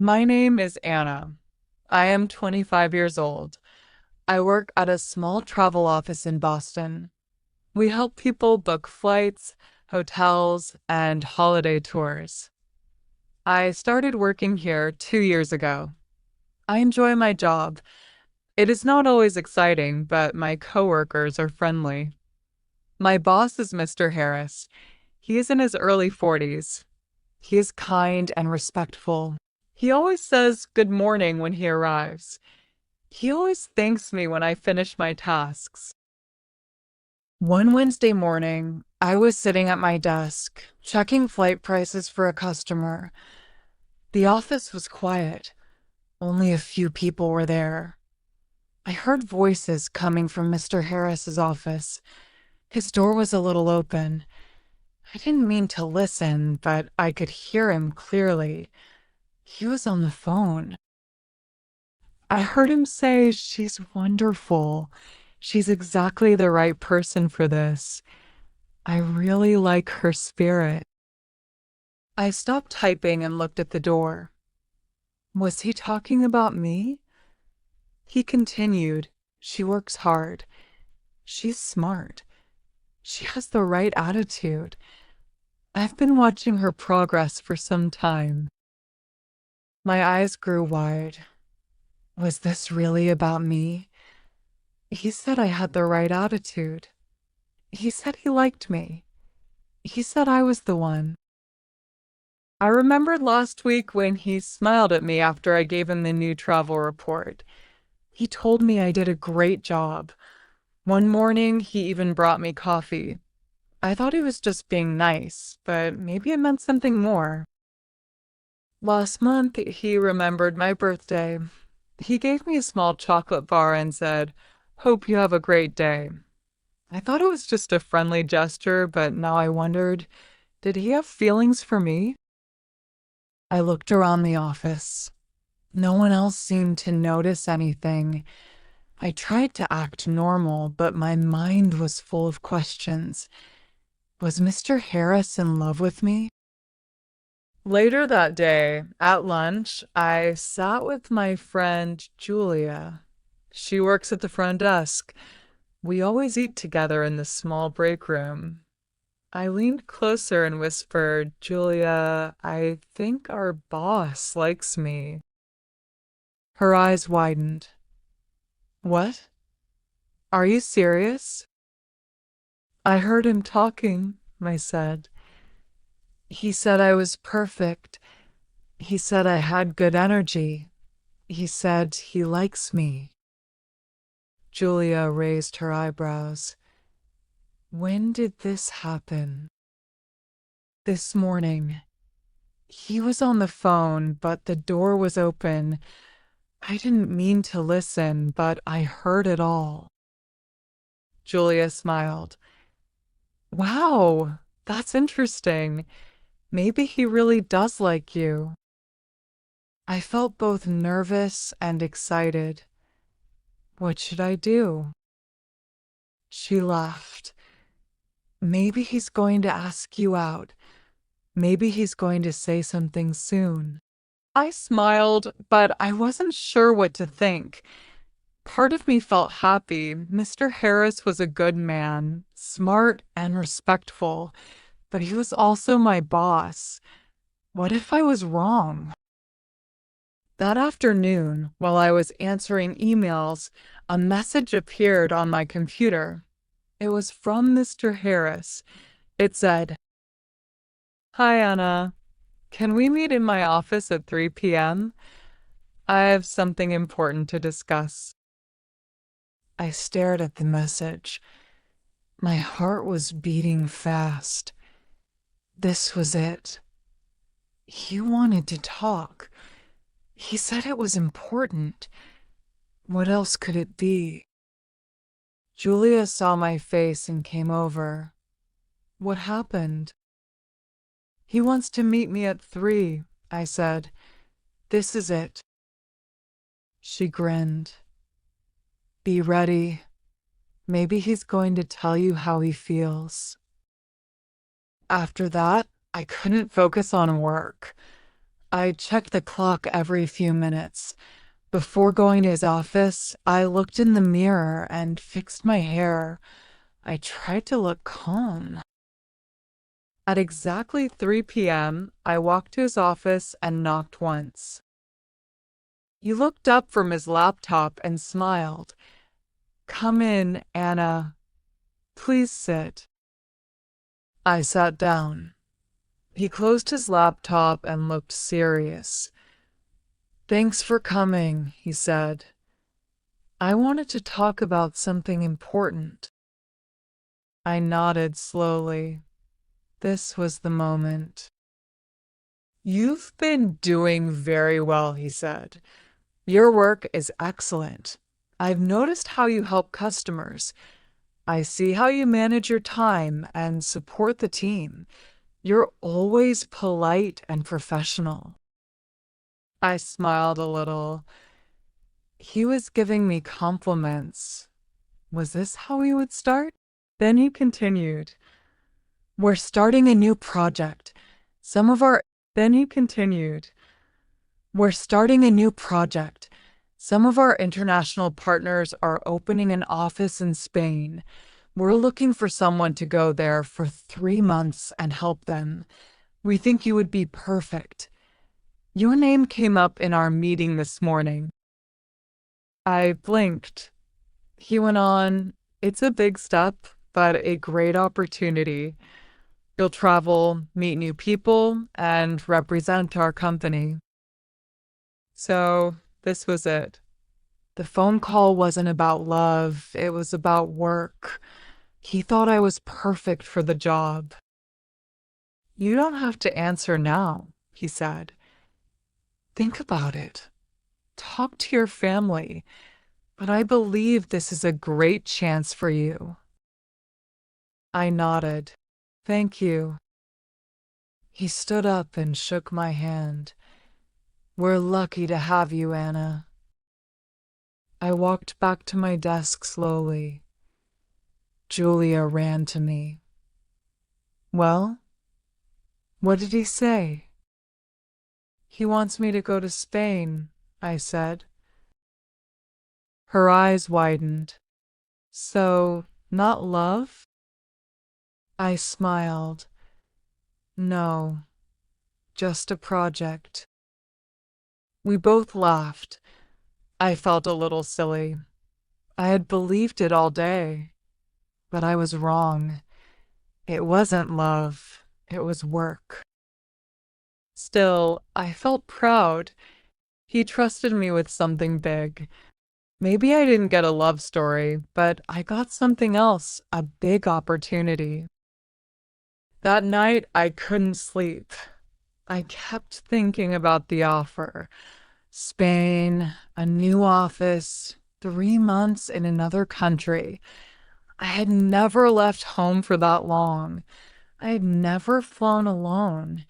My name is Anna. I am 25 years old. I work at a small travel office in Boston. We help people book flights, hotels, and holiday tours. I started working here 2 years ago. I enjoy my job. It is not always exciting, but my coworkers are friendly. My boss is Mr. Harris. He is in his early 40s. He is kind and respectful. He always says good morning when he arrives. He always thanks me when I finish my tasks. One Wednesday morning, I was sitting at my desk, checking flight prices for a customer. The office was quiet. Only a few people were there. I heard voices coming from Mr. Harris's office. His door was a little open. I didn't mean to listen, but I could hear him clearly. He was on the phone. I heard him say, "She's wonderful. She's exactly the right person for this. I really like her spirit." I stopped typing and looked at the door. Was he talking about me? He continued, "She works hard. She's smart. She has the right attitude. I've been watching her progress for some time." My eyes grew wide. Was this really about me? He said I had the right attitude. He said he liked me. He said I was the one. I remembered last week when he smiled at me after I gave him the new travel report. He told me I did a great job. One morning, he even brought me coffee. I thought he was just being nice, but maybe it meant something more. Last month, he remembered my birthday. He gave me a small chocolate bar and said, "Hope you have a great day." I thought it was just a friendly gesture, but now I wondered, did he have feelings for me? I looked around the office. No one else seemed to notice anything. I tried to act normal, but my mind was full of questions. Was Mr. Harris in love with me? Later that day, at lunch, I sat with my friend Julia. She works at the front desk. We always eat together in the small break room. I leaned closer and whispered, "Julia, I think our boss likes me." Her eyes widened. "What? Are you serious?" "I heard him talking," I said. "He said I was perfect. He said I had good energy. He said he likes me." Julia raised her eyebrows. "When did this happen?" "This morning. He was on the phone, but the door was open. I didn't mean to listen, but I heard it all." Julia smiled. "Wow, that's interesting. Maybe he really does like you." I felt both nervous and excited. What should I do? She laughed. "Maybe he's going to ask you out. Maybe he's going to say something soon." I smiled, but I wasn't sure what to think. Part of me felt happy. Mr. Harris was a good man, smart and respectful, but he was also my boss. What if I was wrong? That afternoon, while I was answering emails, a message appeared on my computer. It was from Mr. Harris. It said, "Hi, Anna. Can we meet in my office at 3 p.m.? I have something important to discuss." I stared at the message. My heart was beating fast. This was it. He wanted to talk. He said it was important. What else could it be? Julia saw my face and came over. "What happened?" "He wants to meet me at 3, I said. "This is it." She grinned. "Be ready. Maybe he's going to tell you how he feels." After that, I couldn't focus on work. I checked the clock every few minutes. Before going to his office, I looked in the mirror and fixed my hair. I tried to look calm. At exactly 3 p.m., I walked to his office and knocked once. He looked up from his laptop and smiled. "Come in, Anna. Please sit." I sat down. He closed his laptop and looked serious. "Thanks for coming," he said. "I wanted to talk about something important." I nodded slowly. This was the moment. "You've been doing very well," he said. "Your work is excellent. I've noticed how you help customers. I see how you manage your time and support the team. You're always polite and professional." I smiled a little. He was giving me compliments. Was this how he would start? Then he continued, "We're starting a new project. Some of our Then he continued, "We're starting a new project. Some of our international partners are opening an office in Spain. We're looking for someone to go there for 3 months and help them. We think you would be perfect. Your name came up in our meeting this morning." I blinked. He went on, "It's a big step, but a great opportunity. You'll travel, meet new people, and represent our company." So this was it. The phone call wasn't about love, it was about work. He thought I was perfect for the job. "You don't have to answer now," he said. "Think about it. Talk to your family. But I believe this is a great chance for you." I nodded. "Thank you." He stood up and shook my hand. "We're lucky to have you, Anna." I walked back to my desk slowly. Julia ran to me. "Well, what did he say?" "He wants me to go to Spain," I said. Her eyes widened. "So, not love?" I smiled. "No, just a project." We both laughed. I felt a little silly. I had believed it all day, but I was wrong. It wasn't love, it was work. Still, I felt proud. He trusted me with something big. Maybe I didn't get a love story, but I got something else, a big opportunity. That night, I couldn't sleep. I kept thinking about the offer. Spain, a new office, 3 months in another country. I had never left home for that long. I had never flown alone.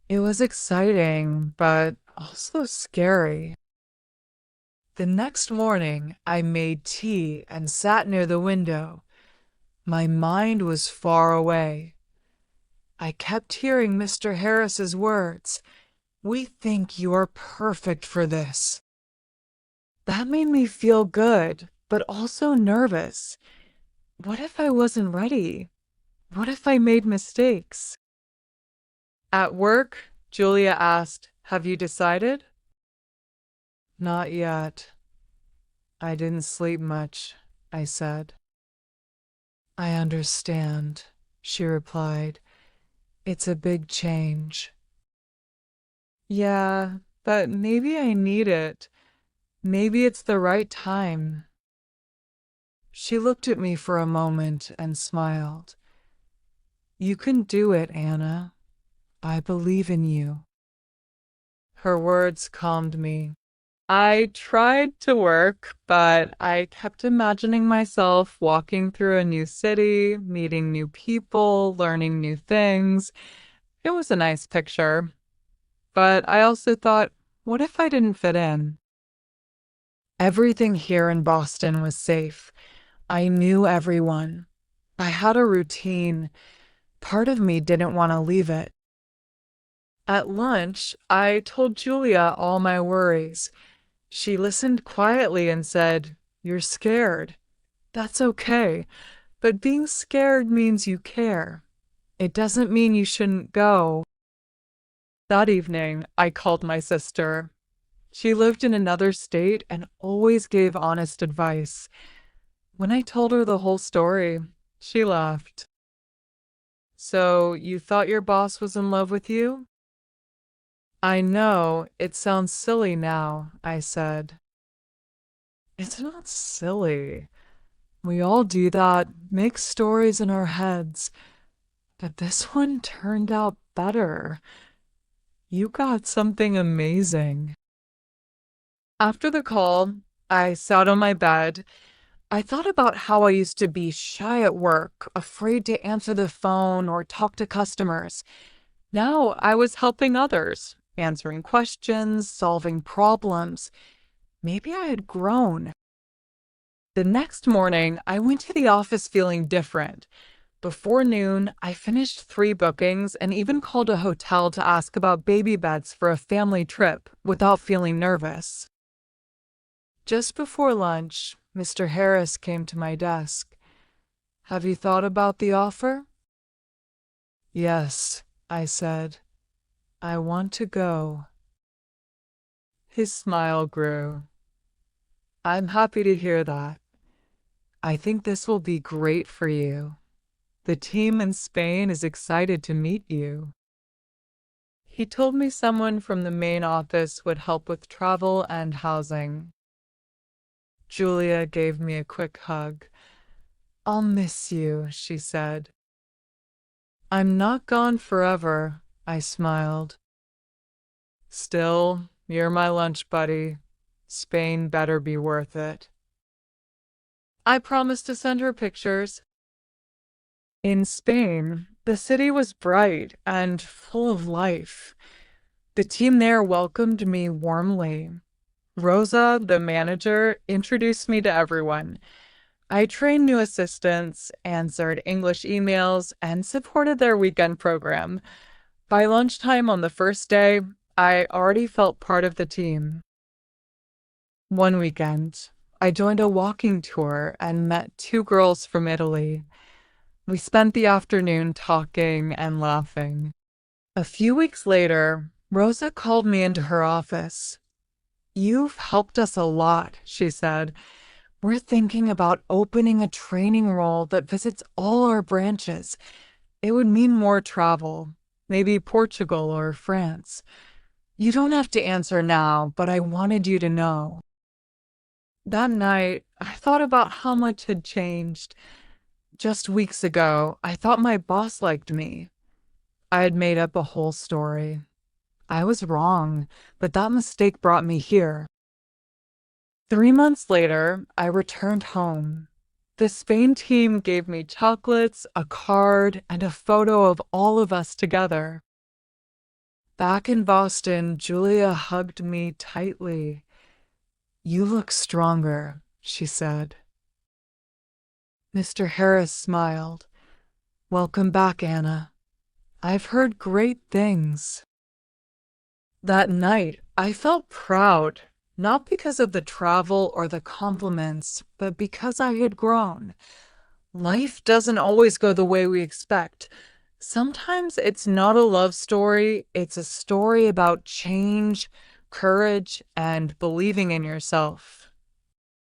It was exciting, but also scary. The next morning, I made tea and sat near the window. My mind was far away. I kept hearing Mr. Harris's words. "We think you are perfect for this." That made me feel good, but also nervous. What if I wasn't ready? What if I made mistakes? At work, Julia asked, "Have you decided?" "Not yet. I didn't sleep much," I said. "I understand," she replied. "It's a big change." "Yeah, but maybe I need it. Maybe it's the right time." She looked at me for a moment and smiled. "You can do it, Anna. I believe in you." Her words calmed me. I tried to work, but I kept imagining myself walking through a new city, meeting new people, learning new things. It was a nice picture. But I also thought, what if I didn't fit in? Everything here in Boston was safe. I knew everyone. I had a routine. Part of me didn't want to leave it. At lunch, I told Julia all my worries. She listened quietly and said, "You're scared. That's okay, but being scared means you care. It doesn't mean you shouldn't go." That evening, I called my sister. She lived in another state and always gave honest advice. When I told her the whole story, she laughed. "So, you thought your boss was in love with you?" "I know, it sounds silly now," I said. "It's not silly. We all do that, make stories in our heads. But this one turned out better. You got something amazing." After the call, I sat on my bed. I thought about how I used to be shy at work, afraid to answer the phone or talk to customers. Now I was helping others, answering questions, solving problems. Maybe I had grown. The next morning, I went to the office feeling different. Before noon, I finished 3 bookings and even called a hotel to ask about baby beds for a family trip without feeling nervous. Just before lunch, Mr. Harris came to my desk. "Have you thought about the offer?" "Yes," I said. "I want to go." His smile grew. "I'm happy to hear that. I think this will be great for you. The team in Spain is excited to meet you." He told me someone from the main office would help with travel and housing. Julia gave me a quick hug. "I'll miss you," she said. "I'm not gone forever," I smiled. "Still, you're my lunch buddy. Spain better be worth it." I promised to send her pictures. In Spain, the city was bright and full of life. The team there welcomed me warmly. Rosa, the manager, introduced me to everyone. I trained new assistants, answered English emails, and supported their weekend program. By lunchtime on the first day, I already felt part of the team. One weekend, I joined a walking tour and met 2 girls from Italy. We spent the afternoon talking and laughing. A few weeks later, Rosa called me into her office. "You've helped us a lot," she said. "We're thinking about opening a training role that visits all our branches. It would mean more travel, maybe Portugal or France. You don't have to answer now, but I wanted you to know." That night, I thought about how much had changed. Just weeks ago, I thought my boss liked me. I had made up a whole story. I was wrong, but that mistake brought me here. 3 months later, I returned home. The Spain team gave me chocolates, a card, and a photo of all of us together. Back in Boston, Julia hugged me tightly. "You look stronger," she said. Mr. Harris smiled. "Welcome back, Anna. I've heard great things." That night, I felt proud, not because of the travel or the compliments, but because I had grown. Life doesn't always go the way we expect. Sometimes it's not a love story, it's a story about change, courage, and believing in yourself.